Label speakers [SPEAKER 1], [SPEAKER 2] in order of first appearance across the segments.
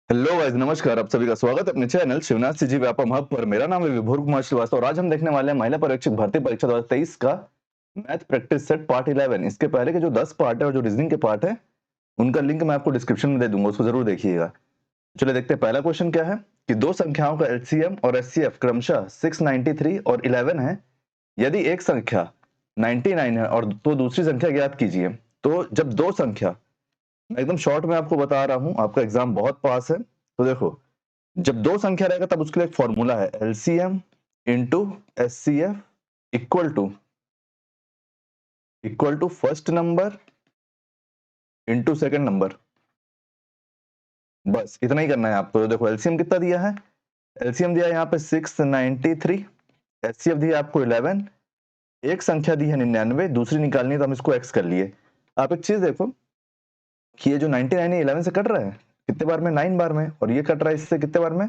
[SPEAKER 1] Hello guys, नमस्कार। आप सभी का स्वागत है अपने channel Shivnath CG Vyapam hub पर। मेरा नाम है विभोर कुमार श्रीवास्तव और आज हम देखने वाले हैं महिला परीक्षक भर्ती परीक्षा 2023 का मैथ प्रैक्टिस सेट पार्ट 11। इसके पहले के जो 10 पार्ट है और जो रीजनिंग के पार्ट है उनका लिंक मैं आपको डिस्क्रिप्शन में दे दूंगा, उसको जरूर देखिएगा। चलिए देखते हैं पहला क्वेश्चन क्या है कि दो संख्याओं का एलसीएम और एचसीएफ क्रमशः 693 और 11 है। यदि एक संख्या 99 है और तो दूसरी संख्या ज्ञात कीजिए। तो जब दो संख्या, मैं एकदम शॉर्ट में आपको बता रहा हूं, आपका एग्जाम बहुत पास है। तो देखो, जब दो संख्या रहेगा तब उसके लिए एक फॉर्मूला है, LCM into HCF equal to first number into second number. बस इतना ही करना है आपको। तो देखो एलसीएम कितना दिया है, एलसीएम दिया है यहाँ पे 693, एचसीएफ दिया है आपको 11, एक संख्या दी है 99, दूसरी निकालनी है तो हम इसको एक्स कर लिए। आप एक चीज देखो कि ये जो 99 है 11 से कट रहा है कितने बार में, 9 बार में, और ये कट रहा है इससे कितने बार में,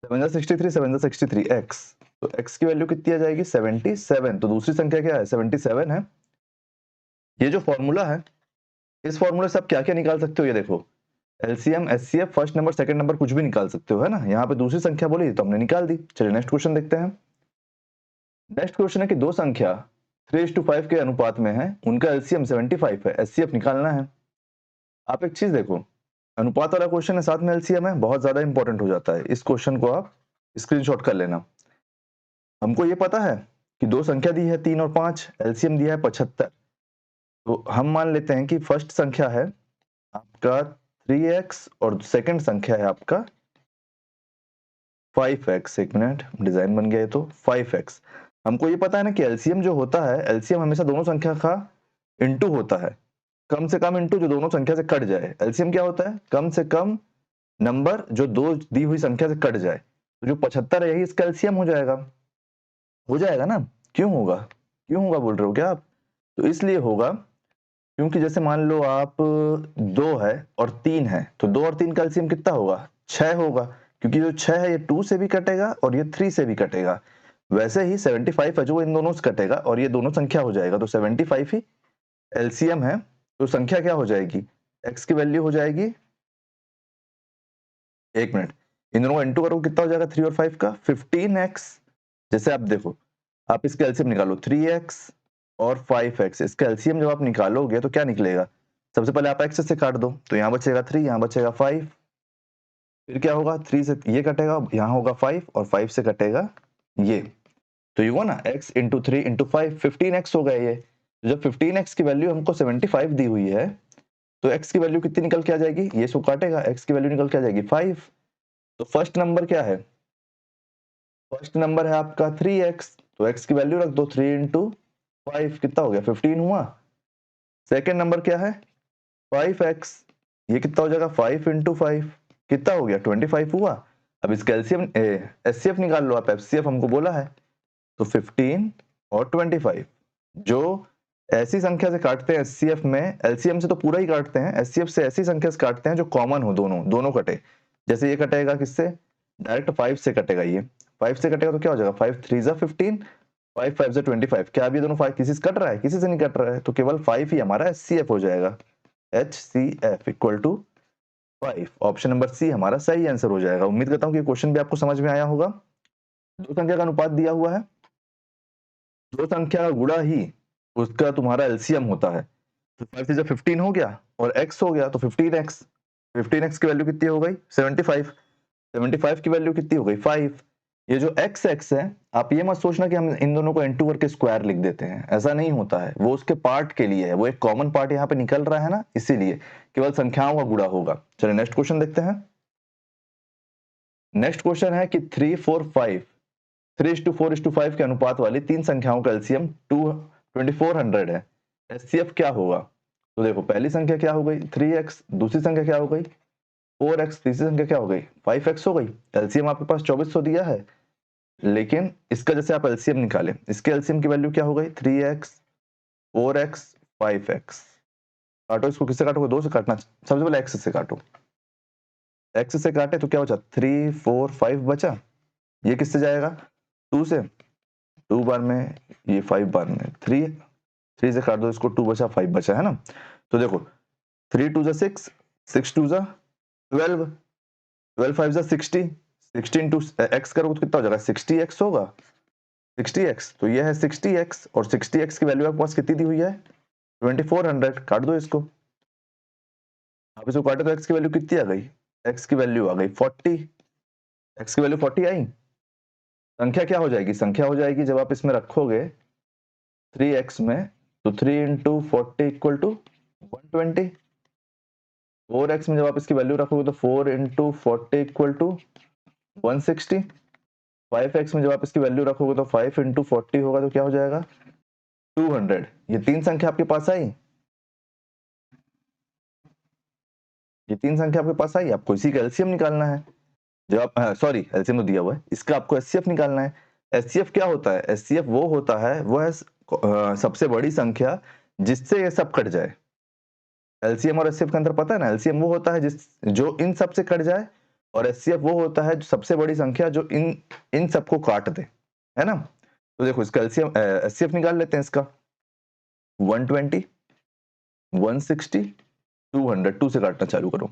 [SPEAKER 1] 7 एक्स। तो एक्स की वैल्यू कितनी आ जाएगी, 77। तो दूसरी संख्या क्या है, 77 है। ये जो फॉर्मूला है, इस फॉर्मूले से आप क्या क्या निकाल सकते हो, ये देखो, LCM HCF first number second number कुछ भी निकाल सकते हो, है ना। यहाँ पे दूसरी संख्या बोली तो हमने निकाल दी। चलिए नेक्स्ट क्वेश्चन देखते हैं। नेक्स्ट क्वेश्चन है कि दो संख्या 3:5 के अनुपात में है, उनका एलसीएम 75 है, एचसीएफ निकालना है। आप एक चीज देखो, अनुपात वाला क्वेश्चन है साथ में एलसीएम है, बहुत ज्यादा इंपॉर्टेंट हो जाता है। इस क्वेश्चन को आप स्क्रीनशॉट कर लेना। हमको ये पता है कि दो संख्या दी है 3 और 5, एलसीएम दिया है 75। तो हम मान लेते हैं कि फर्स्ट संख्या है आपका 3x और सेकंड संख्या है आपका 5x। एक मिनट, डिजाइन बन गया है तो 5x। हमको ये पता है ना कि एलसीएम जो होता है, एलसीएम हमेशा दोनों संख्या का इंटू होता है, कम से कम इंटू जो दोनों संख्या से कट जाए। एलसीएम क्या होता है, कम से कम नंबर जो दो दी हुई संख्या से कट जाए। तो जो 75 है यही इसका एलसीएम हो जाएगा ना। क्यों होगा, क्यों होगा बोल रहे हो क्या आप? तो इसलिए होगा क्योंकि जैसे मान लो आप 2 है और 3 है, तो 2 और 3 का एलसीएम कितना होगा, 6 होगा। क्योंकि जो 6 है ये 2 से भी कटेगा और ये 3 से भी कटेगा। वैसे ही 75 है जो इन दोनों से कटेगा और ये दोनों संख्या हो जाएगा, तो 75 ही एलसीएम है। तो संख्या क्या हो जाएगी, एक्स की वैल्यू हो जाएगी, एक मिनट, इन दोनों को इंटू करो कितना हो जाएगा 3 और 5 का 15x। जैसे आप देखो, आप इसका एलसीएम निकालो 3x और 5x, इसका एलसीएम जब आप निकालोगे तो क्या निकलेगा, सबसे पहले आप x से काट दो तो यहाँ बचेगा 3, यहाँ बचेगा 5, फिर क्या होगा 3 से ये कटेगा, यहाँ होगा 5 और 5 से कटेगा ये। तो ये हुआ ना x इंटू 3 इंटू 5, 15x हो गया ये। तो जब 15x की वैल्यू हमको 75 दी हुई है तो x की वैल्यू कितनी निकल के आ जाएगी, ये सो काटेगा, x की वैल्यू निकल के आ जाएगी 5। तो फर्स्ट नंबर क्या है, फर्स्ट नंबर है आपका 3x, तो x की वैल्यू रख दो, 3 इंटू 5 कितना हो गया 15 हुआ। सेकेंड नंबर क्या है 5x, ये कितना हो जाएगा 5 इंटू 5 कितना हो गया 25 हुआ। अब इसका एलसीएम एचसीएफ निकाल लो आप, एफसीएफ हमको बोला है। तो 15 और 25 जो ऐसी संख्या से काटते हैं एचसीएफ में, एलसीएम से तो पूरा ही काटते हैं, एचसीएफ से ऐसी संख्या से काटते हैं जो कॉमन हो, दोनों दोनों कटे। जैसे ये कटेगा किससे, डायरेक्ट 5 से कटेगा, ये 5 से कटेगा तो क्या हो जाएगा 5 3 जा 15, 5 5 जा 25। क्या अभी दोनों 5 किसी से कट रहा है, किसी से नहीं कट रहा है, तो केवल 5 ही हमारा एचसीएफ हो जाएगा। HCF equal to 5, option number C हमारा सही आंसर हो जाएगा। उम्मीद करता हूँ कि क्वेश्चन भी आपको समझ में आया होगा। दो संख्या का अनुपात दिया हुआ है, दो संख्या का गुणा ही उसका तुम्हारा एलसीएम होता है। तो 5 से जब 15 हो गया और x हो गया तो 15x, 15x की वैल्यू कितनी हो गई 75, 75 की वैल्यू कितनी हो गई 5। ये जो x है, आप ये मत सोचना कि हम इन दोनों को इंटू करके स्क्वायर लिख देते हैं, ऐसा नहीं होता है। वो उसके पार्ट के लिए है, वो एक कॉमन पार्ट यहाँ पे निकल रहा है ना, इसीलिए केवल संख्याओं का गुणा होगा। चलिए नेक्स्ट क्वेश्चन देखते हैं। नेक्स्ट क्वेश्चन है कि 3 4 5 3:4:5 के अनुपात वाली तीन संख्याओं का एलसीएम 2400 है, एचसीएफ क्या होगा। तो देखो पहली संख्या क्या हो गई 3x, दूसरी संख्या क्या हो गई 4x, तीसरी संख्या क्या हो गई 5x हो गई। एलसीएम आपके पास 2400 दिया है, लेकिन इसका जैसे आप एलसीएम निकालें, इसके एलसीएम की वैल्यू क्या हो गई 3x 4x 5x। काटो इसको, किससे काटोगे, दो से काटना, सबसे पहले x से काटो, x से काटे तो क्या बचा 3 4 5 बचा। ये किससे जाएगा 2 से, 2 बार में, ये 5 बार में, 3 से काट दो इसको, 2 बचा 5 बचा, है ना। तो देखो 3 2 जा 6, 6 2 जा 12, 12 5 जा 60, 60 इंटू एक्स करोगे तो कितना हो जाएगा 60x होगा, 60x। तो ये है 60x और 60x की वैल्यू आपके पास कितनी दी हुई है 2400। काट दो इसको, आप इसको काटो तो x की वैल्यू कितनी आ गई, x की वैल्यू आ गई 40, x की वैल्यू 40 आई। संख्या क्या हो जाएगी, संख्या हो जाएगी जब आप इसमें रखोगे 3x में, तो 3 इंटू 40 इक्वल टू 120। 4x में जब आप इसकी वैल्यू रखोगे तो 4 इंटू 40 इक्वल टू 160। 5x में जब आप इसकी वैल्यू रखोगे तो 5 इंटू 40 होगा तो क्या हो जाएगा 200। ये तीन संख्या आपके पास आई, ये तीन संख्या आपके पास आई, आपको इसी का एलसीएम निकालना है। जब आप सॉरी एलसीएम तो दिया हुआ है, इसका आपको एचसीएफ निकालना है। एचसीएफ क्या होता है, एचसीएफ वो होता है, वो है सबसे बड़ी संख्या जिससे ये सब कट जाए। एलसीएम और एचसीएफ के अंदर पता है ना, एलसीएम वो होता है जो इन सब से कट जाए, और एचसीएफ वो होता है जो सबसे बड़ी संख्या जो इन सबको काट दे, है ना। तो देखो इसका एलसीएम एचसीएफ निकाल लेते हैं इसका। 120, 160, 200, 2 से काटना चालू करो।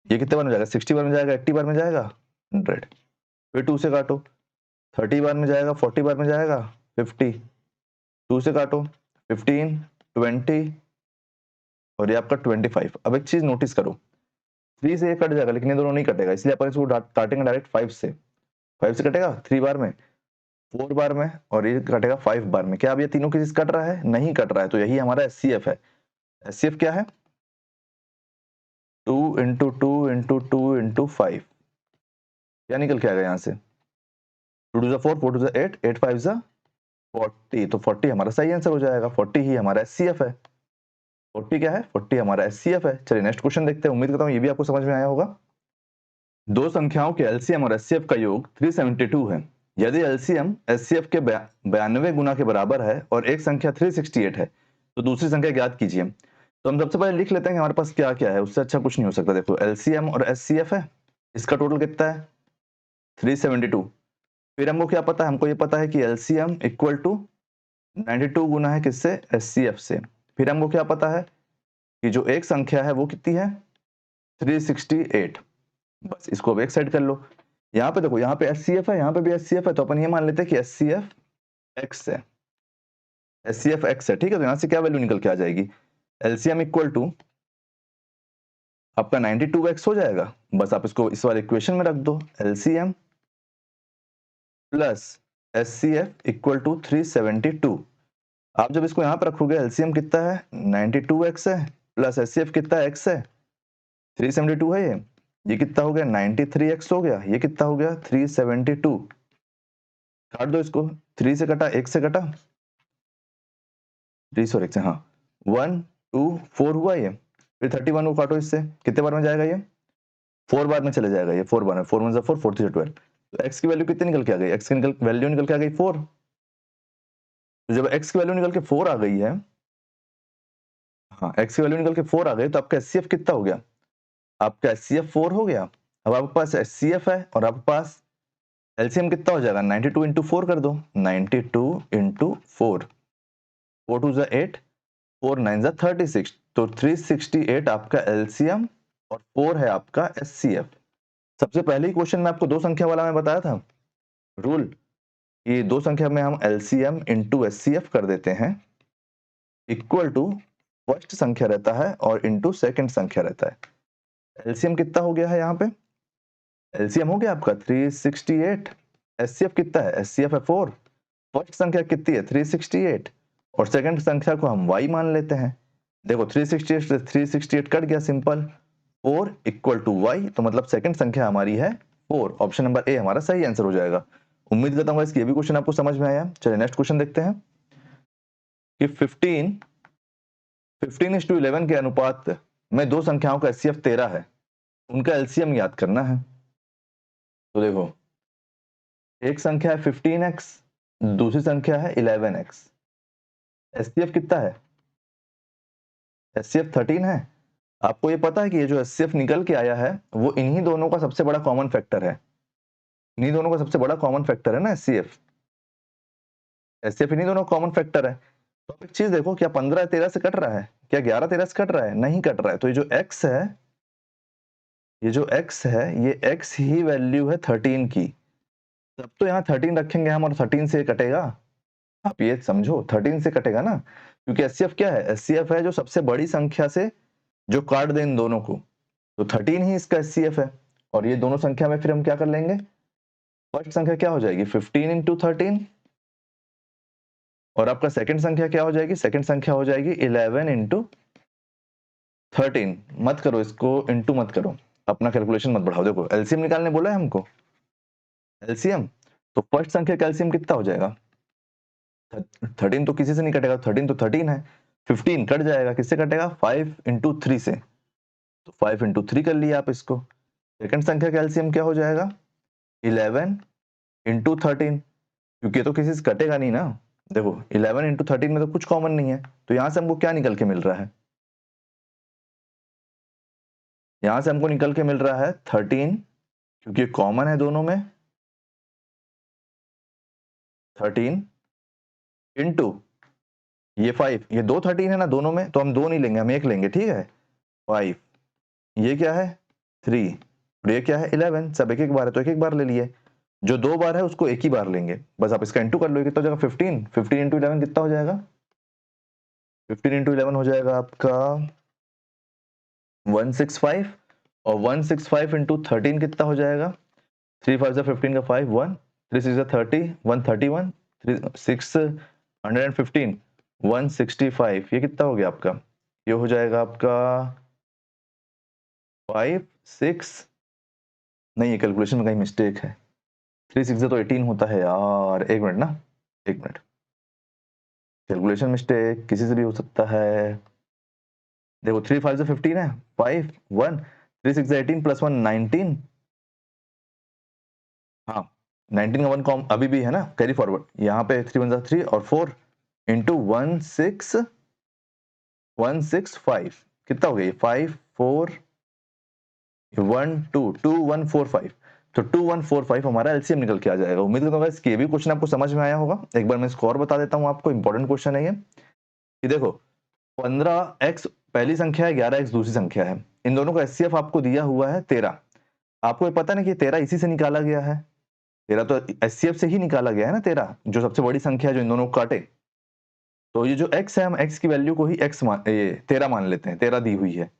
[SPEAKER 1] ये कितने बार में जाएगा 60 बार में जाएगा, 80 बार में जाएगा 100। फिर 2 से काटो, 30 बार में जाएगा, 40 बार में जाएगा 50। 2 से काटो 15, 20 और ये आपका 25। अब एक चीज नोटिस करो, 3 से ये कट जाएगा लेकिन ये दोनों नहीं कटेगा, इसलिए अपन इसको काटेंगे डायरेक्ट 5 से। 5 से कटेगा 3 बार में, 4 बार में, और ये कटेगा 5 बार में। क्या अब ये तीनों की चीज कट रहा है, नहीं कट रहा है, तो यही हमारा एचसीएफ है। एचसीएफ क्या है 2 इंटू 2 इंटू 2 इंटू 5। क्या निकल के आएगा यहाँ से 2 2 4, 4 2 8, 8 5 40। तो 40 हमारा सही आंसर हो जाएगा, 40 ही हमारा एचसीएफ है। 40 क्या है, 40 हमारा एचसीएफ है। चलिए नेक्स्ट क्वेश्चन देखते हैं, उम्मीद करता हूँ ये भी आपको समझ में आया होगा। दो संख्याओं के एलसीएम और एचसीएफ का योग 372 है। यदि एलसीएम एचसीएफ के 92 गुना के बराबर है और एक संख्या 368 है तो दूसरी संख्या ज्ञात कीजिए। तो हम सबसे पहले लिख लेते हैं कि हमारे पास क्या क्या है, उससे अच्छा कुछ नहीं हो सकता। देखो एलसीएम और एचसीएफ है, इसका टोटल कितना है 372। फिर हमको क्या पता है, हमको ये पता है कि एलसीएम इक्वल टू 92 गुना है किससे, एचसीएफ से। फिर हमको क्या पता है कि जो एक संख्या है वो कितनी है 368। बस इसको अब एक साइड कर लो। यहाँ पे देखो, यहाँ पे एचसीएफ है, यहाँ पे भी एचसीएफ है, तो अपन ये मान लेते हैं कि एचसीएफ एक्स है, एचसीएफ एक्स है, ठीक है। तो यहाँ से क्या वैल्यू निकल के आ जाएगी, एलसीएम इक्वल टू आपका 92x हो जाएगा। बस आप इसको इस वाले इक्वेशन में रख दो, LCM plus HCF equal to 372। आप जब इसको यहाँ पे रखोगे, एलसीएम कितना है 92x है, प्लस एचसीएफ कितना है x है 372 है, ये कितना हो गया 93x हो गया, ये कितना हो गया 372। काट दो इसको, 3 से कटा, 1 से कटा, 3 और 1 से, हाँ 1 2 4 हुआ ये। फिर 31 को काटो इससे, कितने बार में जाएगा ये 4 बार में चले जाएगा ये, 4 बार में, 4 1 जा 4, 4 3 12। तो x की वैल्यू कितनी निकल के आ गई, x की वैल्यू निकल के आ गई 4। तो जब x की वैल्यू निकल के 4 आ गई है, हाँ x की वैल्यू निकल के 4 आ गई, तो आपका एचसीएफ कितना हो गया, आपका एचसीएफ 4 हो गया। अब आपके पास एचसीएफ है और आपके पास एलसीएम कितना हो जाएगा 92 इंटू 4 कर दो, 92 इंटू 4, 4 2 जा 8, 4 9 जा 36। तो 368 आपका एलसीएम और 4 है आपका एचसीएफ। सबसे पहले ही क्वेश्चन में आपको दो संख्या वाला मैं बताया था रूल, कि दो संख्या में हम एलसीएम इंटू एचसीएफ कर देते हैं, इक्वल टू फर्स्ट संख्या रहता है और इंटू सेकंड संख्या रहता है। एलसीएम कितना हो गया है, यहाँ पे एलसीएम हो गया आपका 368, एचसीएफ कितना है, एचसीएफ है 4, फर्स्ट संख्या कितनी है 368 और सेकंड संख्या को हम y मान लेते हैं। देखो 368 से 368 कट गया, सिंपल 4 इक्वल टू y, तो मतलब सेकंड संख्या हमारी है 4। ऑप्शन नंबर ए हमारा सही आंसर हो जाएगा। उम्मीद करता हूँ इसकी ये भी क्वेश्चन आपको समझ में आया। चलिए नेक्स्ट क्वेश्चन देखते हैं कि 15:11 के अनुपात में दो संख्याओं का एचसीएफ 13 है, उनका एलसीएम याद करना है। तो देखो एक संख्या है 15x, दूसरी संख्या है 11x। एचसीएफ कितना है, एचसीएफ 13 है। आपको ये पता है कि ये जो एचसीएफ निकल के आया है वो इन्हीं दोनों का सबसे बड़ा कॉमन फैक्टर है, इन्हीं दोनों का सबसे बड़ा कॉमन फैक्टर है ना एचसीएफ, एचसीएफ इन्हीं दोनों का कॉमन फैक्टर है। तो एक चीज देखो, क्या 15 13 से कट रहा है, क्या 11 13 से कट रहा है, नहीं कट रहा है। तो ये जो x है ये जो x है ये x ही वैल्यू है 13 की, तब तो यहाँ 13 रखेंगे हम और 13 से कटेगा। आप ये समझो 13 से कटेगा ना, क्योंकि एचसीएफ क्या है, एचसीएफ है जो सबसे बड़ी संख्या से जो काट दे इन दोनों को, तो 13 ही इसका एचसीएफ है। और ये दोनों संख्या में फिर हम क्या कर लेंगे, फर्स्ट संख्या क्या हो जाएगी 15 इंटू 13, और आपका सेकंड संख्या क्या हो जाएगी, सेकंड संख्या हो जाएगी 11 इंटू 13। मत करो इसको इंटू मत करो, अपना कैलकुलेशन मत बढ़ाओ। देखो एलसीएम निकालने बोला है हमको, एलसीएम, तो फर्स्ट संख्या का एलसीएम कितना हो जाएगा, 13 तो किसी से नहीं कटेगा, 13 तो 13 है, 15 कट जाएगा, किससे कटेगा 5 इंटू 3 से, तो 5 इंटू 3 कर लिया आप इसको। सेकंड संख्या का एलसीएम क्या हो जाएगा 11 इंटू 13, क्योंकि ये तो किसी से कटेगा नहीं ना। देखो 11 इंटू 13 में तो कुछ कॉमन नहीं है, तो यहां से हमको क्या निकल के मिल रहा है, यहां से हमको निकल के मिल रहा है 13, क्योंकि कॉमन है दोनों में, 13 इंटू ये 5, ये दो 13 है ना दोनों में, तो हम दो नहीं लेंगे, हम एक लेंगे, ठीक है 5, ये क्या है 3, और ये क्या है 11, सब एक एक बार है तो एक एक बार ले लिए, जो दो बार है उसको एक ही बार लेंगे, बस आप इसका इंटू कर लो, कितना हो जाएगा 15, 15 इंटू 11 कितना हो जाएगा, 15 इंटू 11 हो जाएगा आपका 165, और 165 इंटू 13 कितना हो जाएगा, 3 5 15 का 5 1, 3 6 30, 131, 615, 165, ये कितना हो गया आपका, ये हो जाएगा आपका 5 6, नहीं ये कैलकुलेशन में कहीं मिस्टेक है, 3 6 तो 18 होता है यार, एक मिनट ना, एक मिनट, कैलकुलेशन मिस्टेक किसी से भी हो सकता है। देखो 3 5 15 है, 5 1, 3 6 18 प्लस 1 19, हाँ 19 का 1 कॉम अभी भी है ना, कैरी फॉरवर्ड, यहाँ पे 3 1 3 और 4 इंटू 165 कितना हो गया, 5 4 1 2 2145, तो 2145 हमारा एलसीएम निकल के आ जाएगा। उम्मीद करता हूँ इसके भी क्वेश्चन आपको समझ में आया होगा। एक बार मैं इसको और बता देता हूँ आपको, इंपॉर्टेंट क्वेश्चन है ये, कि देखो 15x पहली संख्या है, 11x दूसरी संख्या है, इन दोनों का एचसीएफ आपको दिया हुआ है 13। आपको पता ना कि 13 इसी से निकाला गया है, 13 तो एचसीएफ से ही निकाला गया है ना, 13 जो सबसे बड़ी संख्या है जो इन दोनों को काटे, तो ये जो x है हम x की वैल्यू को ही x ये 13 मान लेते हैं, 13 दी हुई है,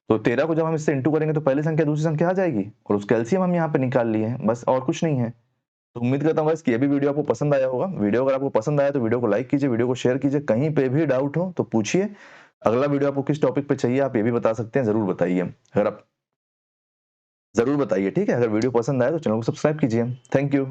[SPEAKER 1] तो 13 को जब हम इससे इंटू करेंगे तो पहली संख्या दूसरी संख्या आ जाएगी, और उसका एलसीएम हम यहाँ पे निकाल लिए हैं, बस और कुछ नहीं है। तो उम्मीद करता हूँ कि ये भी वीडियो आपको पसंद आया होगा। वीडियो अगर आपको पसंद आया तो वीडियो को लाइक कीजिए, वीडियो को शेयर कीजिए, कहीं पे भी डाउट हो तो पूछिए। अगला वीडियो आपको किस टॉपिक पे चाहिए आप ये भी बता सकते हैं, जरूर बताइए, अगर आप जरूर बताइए, ठीक है। अगर वीडियो पसंद आए तो चैनल को सब्सक्राइब कीजिए। Thank you.